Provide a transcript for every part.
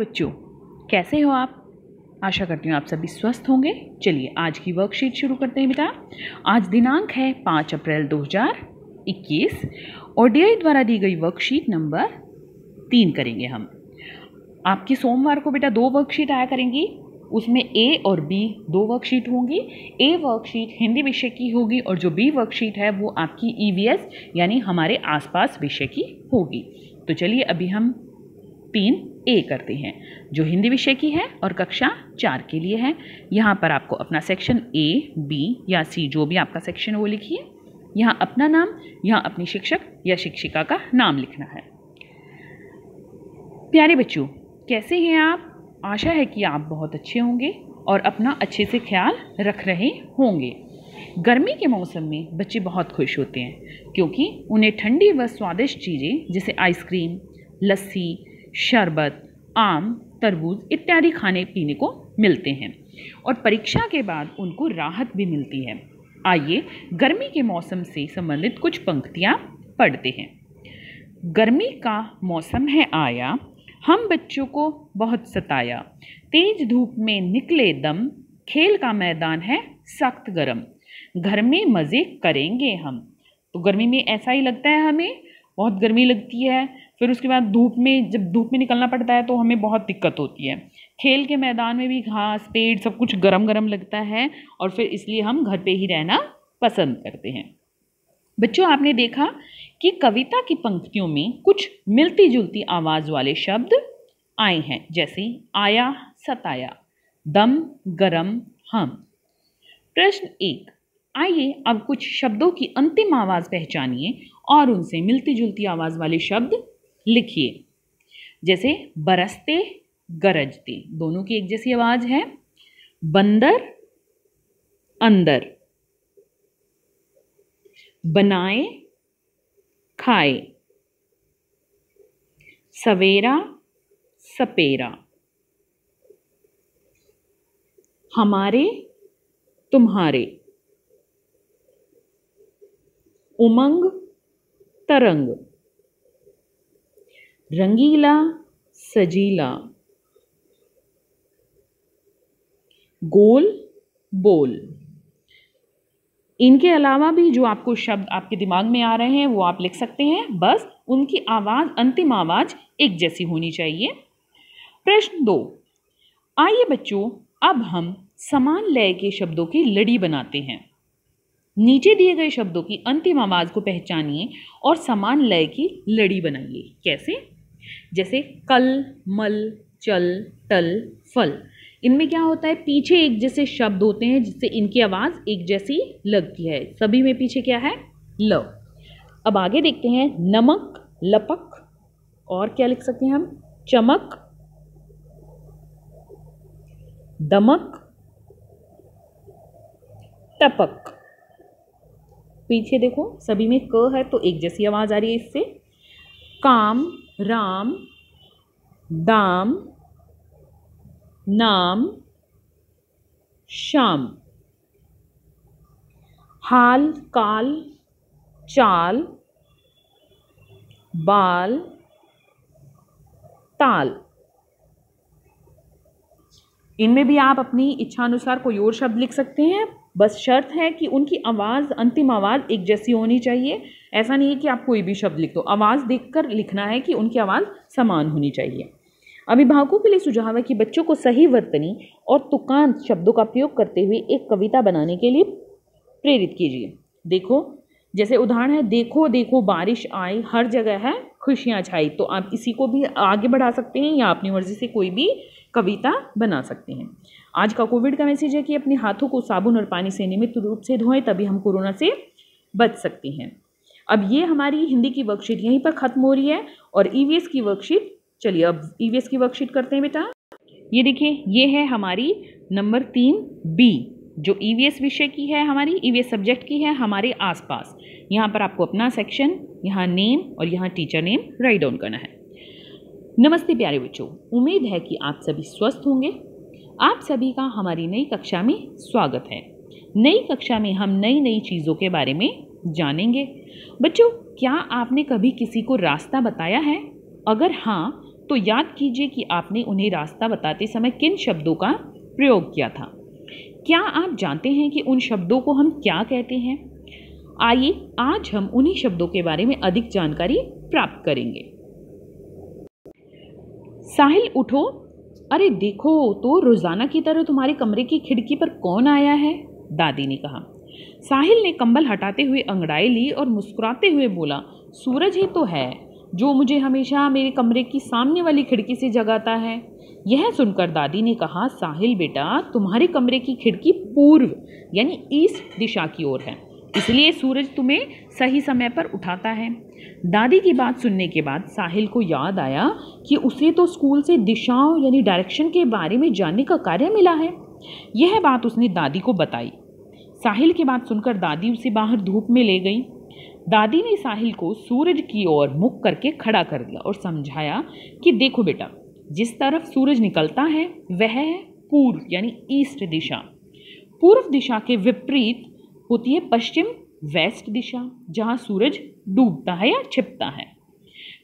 बच्चों, कैसे हो आप? आशा करती हूँ आप सभी स्वस्थ होंगे। चलिए आज की वर्कशीट शुरू करते हैं बेटा। आज दिनांक है 5 अप्रैल 2021 और डीआई द्वारा दी गई वर्कशीट नंबर 3 करेंगे हम। आपकी सोमवार को बेटा 2 वर्कशीट आया करेंगी, उसमें ए और बी 2 वर्कशीट होंगी। ए वर्कशीट हिंदी विषय की होगी और जो बी वर्कशीट है वो आपकी ईवीएस यानी हमारे आसपास विषय की होगी। तो चलिए अभी हम 3 ए करते हैं जो हिंदी विषय की है और कक्षा 4 के लिए है। यहाँ पर आपको अपना सेक्शन ए, बी या सी जो भी आपका सेक्शन है वो लिखिए। यहाँ अपना नाम, यहाँ अपनी शिक्षक या शिक्षिका का नाम लिखना है। प्यारे बच्चों, कैसे हैं आप? आशा है कि आप बहुत अच्छे होंगे और अपना अच्छे से ख्याल रख रहे होंगे। गर्मी के मौसम में बच्चे बहुत खुश होते हैं क्योंकि उन्हें ठंडी व स्वादिष्ट चीज़ें जैसे आइसक्रीम, लस्सी, शरबत, आम, तरबूज इत्यादि खाने पीने को मिलते हैं और परीक्षा के बाद उनको राहत भी मिलती है। आइए गर्मी के मौसम से संबंधित कुछ पंक्तियाँ पढ़ते हैं। गर्मी का मौसम है आया, हम बच्चों को बहुत सताया, तेज धूप में निकले दम, खेल का मैदान है सख्त गरम, घर में मज़े करेंगे हम। तो गर्मी में ऐसा ही लगता है, हमें बहुत गर्मी लगती है, फिर उसके बाद जब धूप में निकलना पड़ता है तो हमें बहुत दिक्कत होती है। खेल के मैदान में भी घास, पेड़ सब कुछ गरम गरम लगता है और फिर इसलिए हम घर पे ही रहना पसंद करते हैं। बच्चों, आपने देखा कि कविता की पंक्तियों में कुछ मिलती जुलती आवाज़ वाले शब्द आए हैं, जैसे आया, सताया, दम, गरम, हम। प्रश्न 1, आइए अब कुछ शब्दों की अंतिम आवाज़ पहचानिए और उनसे मिलती जुलती आवाज़ वाले शब्द लिखिए। जैसे बरसते, गरजते, दोनों की एक जैसी आवाज़ है। बंदर, अंदर, बनाए, खाए, सवेरा, सपेरा, हमारे, तुम्हारे, उमंग, तरंग, रंगीला, सजीला, गोल, बोल। इनके अलावा भी जो आपको शब्द आपके दिमाग में आ रहे हैं वो आप लिख सकते हैं, बस उनकी आवाज़, अंतिम आवाज़ एक जैसी होनी चाहिए। प्रश्न 2, आइए बच्चों अब हम समान लय के शब्दों की लड़ी बनाते हैं। नीचे दिए गए शब्दों की अंतिम आवाज़ को पहचानिए और समान लय की लड़ी बनाइए। कैसे? जैसे कल, मल, चल, टल, फल। इनमें क्या होता है, पीछे एक जैसे शब्द होते हैं जिससे इनकी आवाज़ एक जैसी लगती है। सभी में पीछे क्या है? ल। अब आगे देखते हैं, नमक, लपक, और क्या लिख सकते हैं हम? चमक, दमक, टपक। पीछे देखो, सभी में क है तो एक जैसी आवाज़ आ रही है इससे। काम, राम, दाम, नाम, शाम, हाल, काल, चाल, बाल, ताल। इनमें भी आप अपनी इच्छा अनुसार कोई और शब्द लिख सकते हैं, बस शर्त है कि उनकी आवाज़, अंतिम आवाज़ एक जैसी होनी चाहिए। ऐसा नहीं है कि आप कोई भी शब्द लिख दो, आवाज़ देखकर लिखना है कि उनकी आवाज़ समान होनी चाहिए। अभिभावकों के लिए सुझाव है कि बच्चों को सही वर्तनी और तुकांत शब्दों का प्रयोग करते हुए एक कविता बनाने के लिए प्रेरित कीजिए। देखो, जैसे उदाहरण है, देखो देखो बारिश आई, हर जगह है खुशियाँ छाई। तो आप इसी को भी आगे बढ़ा सकते हैं या अपनी मर्जी से कोई भी कविता बना सकते हैं। आज का कोविड का मैसेज है कि अपने हाथों को साबुन और पानी से नियमित रूप से धोएं, तभी हम कोरोना से बच सकते हैं। अब ये हमारी हिंदी की वर्कशीट यहीं पर ख़त्म हो रही है और ईवीएस की वर्कशीट, चलिए अब ईवीएस की वर्कशीट करते हैं बेटा। ये देखिए, ये है हमारी नंबर 3 बी जो ईवीएस विषय की है, हमारी ईवीएस सब्जेक्ट की है, हमारे आसपास। यहाँ पर आपको अपना सेक्शन, यहाँ नेम और यहाँ टीचर नेम राइट डाउन करना है। नमस्ते प्यारे बच्चों, उम्मीद है कि आप सभी स्वस्थ होंगे। आप सभी का हमारी नई कक्षा में स्वागत है। नई कक्षा में हम नई नई चीज़ों के बारे में जानेंगे। बच्चों, क्या आपने कभी किसी को रास्ता बताया है? अगर हाँ, तो याद कीजिए कि आपने उन्हें रास्ता बताते समय किन शब्दों का प्रयोग किया था। क्या आप जानते हैं कि उन शब्दों को हम क्या कहते हैं? आइए आज हम उन्हीं शब्दों के बारे में अधिक जानकारी प्राप्त करेंगे। साहिल उठो, अरे देखो तो रोजाना की तरह तुम्हारे कमरे की खिड़की पर कौन आया है? दादी ने कहा। साहिल ने कंबल हटाते हुए अंगड़ाई ली और मुस्कुराते हुए बोला, सूरज ही तो है जो मुझे हमेशा मेरे कमरे की सामने वाली खिड़की से जगाता है। यह सुनकर दादी ने कहा, साहिल बेटा, तुम्हारे कमरे की खिड़की पूर्व यानी ईस्ट दिशा की ओर है, इसलिए सूरज तुम्हें सही समय पर उठाता है। दादी की बात सुनने के बाद साहिल को याद आया कि उसे तो स्कूल से दिशाओं यानी डायरेक्शन के बारे में जानने का कार्य मिला है। यह बात उसने दादी को बताई। साहिल की बात सुनकर दादी उसे बाहर धूप में ले गई। दादी ने साहिल को सूरज की ओर मुख करके खड़ा कर दिया और समझाया कि देखो बेटा, जिस तरफ सूरज निकलता है वह है पूर्व यानी ईस्ट दिशा। पूर्व दिशा के विपरीत होती है पश्चिम वेस्ट दिशा, जहां सूरज डूबता है या छिपता है।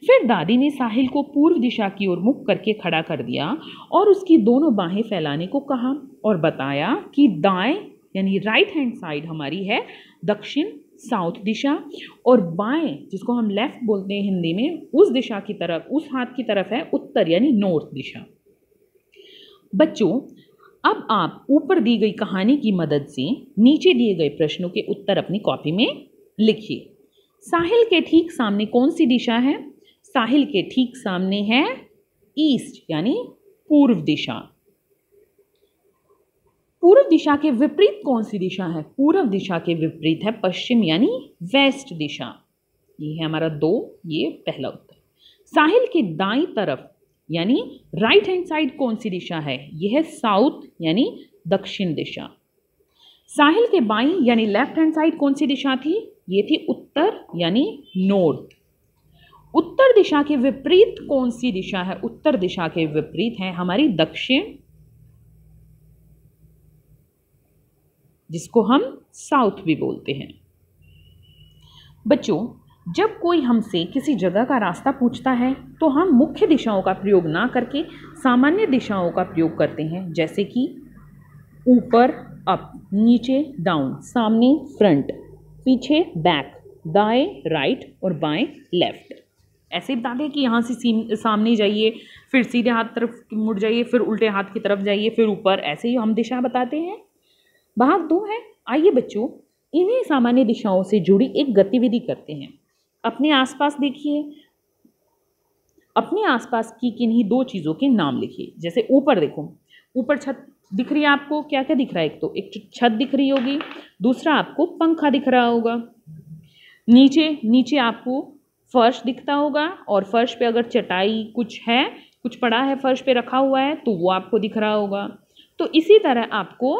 फिर दादी ने साहिल को पूर्व दिशा की ओर मुख करके खड़ा कर दिया और उसकी दोनों बाहें फैलाने को कहा और बताया कि दाएं यानी राइट हैंड साइड हमारी है दक्षिण साउथ दिशा और बाएं जिसको हम लेफ्ट बोलते हैं हिंदी में, उस दिशा की तरफ, उस हाथ की तरफ है उत्तर यानी नॉर्थ दिशा। बच्चों, अब आप ऊपर दी गई कहानी की मदद से नीचे दिए गए प्रश्नों के उत्तर अपनी कॉपी में लिखिए। साहिल के ठीक सामने कौन सी दिशा है? साहिल के ठीक सामने है ईस्ट यानी पूर्व दिशा। पूर्व दिशा के विपरीत कौन सी दिशा है? पूर्व दिशा के विपरीत है पश्चिम यानी वेस्ट दिशा। ये है हमारा 2, ये पहला उत्तर। साहिल के दाईं तरफ यानी राइट हैंड साइड कौन सी दिशा है? यह है साउथ यानी दक्षिण दिशा। साहिल के बाईं यानी लेफ्ट हैंड साइड कौन सी दिशा थी? ये थी उत्तर यानी नॉर्थ। उत्तर दिशा के विपरीत कौन सी दिशा है? उत्तर दिशा के विपरीत है हमारी दक्षिण, जिसको हम साउथ भी बोलते हैं। बच्चों, जब कोई हमसे किसी जगह का रास्ता पूछता है तो हम मुख्य दिशाओं का प्रयोग ना करके सामान्य दिशाओं का प्रयोग करते हैं, जैसे कि ऊपर अप, नीचे डाउन, सामने फ्रंट, पीछे बैक, दाएं राइट और बाएं लेफ्ट। ऐसे बताते हैं कि यहाँ से सामने जाइए, फिर सीधे हाथ तरफ मुड़ जाइए, फिर उल्टे हाथ की तरफ जाइए, फिर ऊपर, ऐसे ही हम दिशा बताते हैं। भाग 2 है। आइए बच्चों, इन्हीं सामान्य दिशाओं से जुड़ी एक गतिविधि करते हैं। अपने आसपास देखिए, अपने आसपास की किन्हीं 2 चीज़ों के नाम लिखिए। जैसे ऊपर देखो, ऊपर छत दिख रही है आपको, क्या क्या दिख रहा है? एक छत दिख रही होगी, दूसरा आपको पंखा दिख रहा होगा। नीचे आपको फर्श दिखता होगा और फर्श पे अगर चटाई कुछ है, कुछ पड़ा है फर्श पे रखा हुआ है तो वो आपको दिख रहा होगा। तो इसी तरह आपको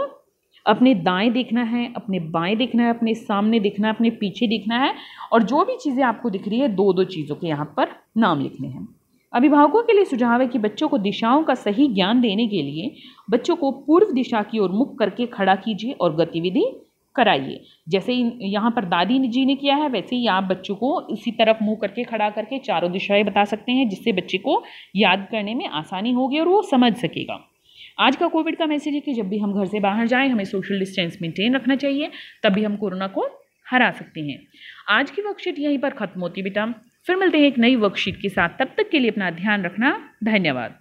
अपने दाएं देखना है, अपने बाएं देखना है, अपने सामने देखना है, अपने पीछे देखना है और जो भी चीज़ें आपको दिख रही है 2-2 चीज़ों के यहाँ पर नाम लिखने हैं। अभिभावकों के लिए सुझाव है कि बच्चों को दिशाओं का सही ज्ञान देने के लिए बच्चों को पूर्व दिशा की ओर मुख करके खड़ा कीजिए और गतिविधि कराइए। जैसे यहाँ पर दादी जी ने किया है, वैसे ही आप बच्चों को इसी तरफ मुंह करके खड़ा करके चारों दिशाएं बता सकते हैं, जिससे बच्चे को याद करने में आसानी होगी और वो समझ सकेगा। आज का कोविड का मैसेज है कि जब भी हम घर से बाहर जाएं हमें सोशल डिस्टेंस मेंटेन रखना चाहिए, तभी हम कोरोना को हरा सकते हैं। आज की वर्कशीट यहीं पर खत्म होती बेटा, फिर मिलते हैं एक नई वर्कशीट के साथ। तब तक के लिए अपना ध्यान रखना। धन्यवाद।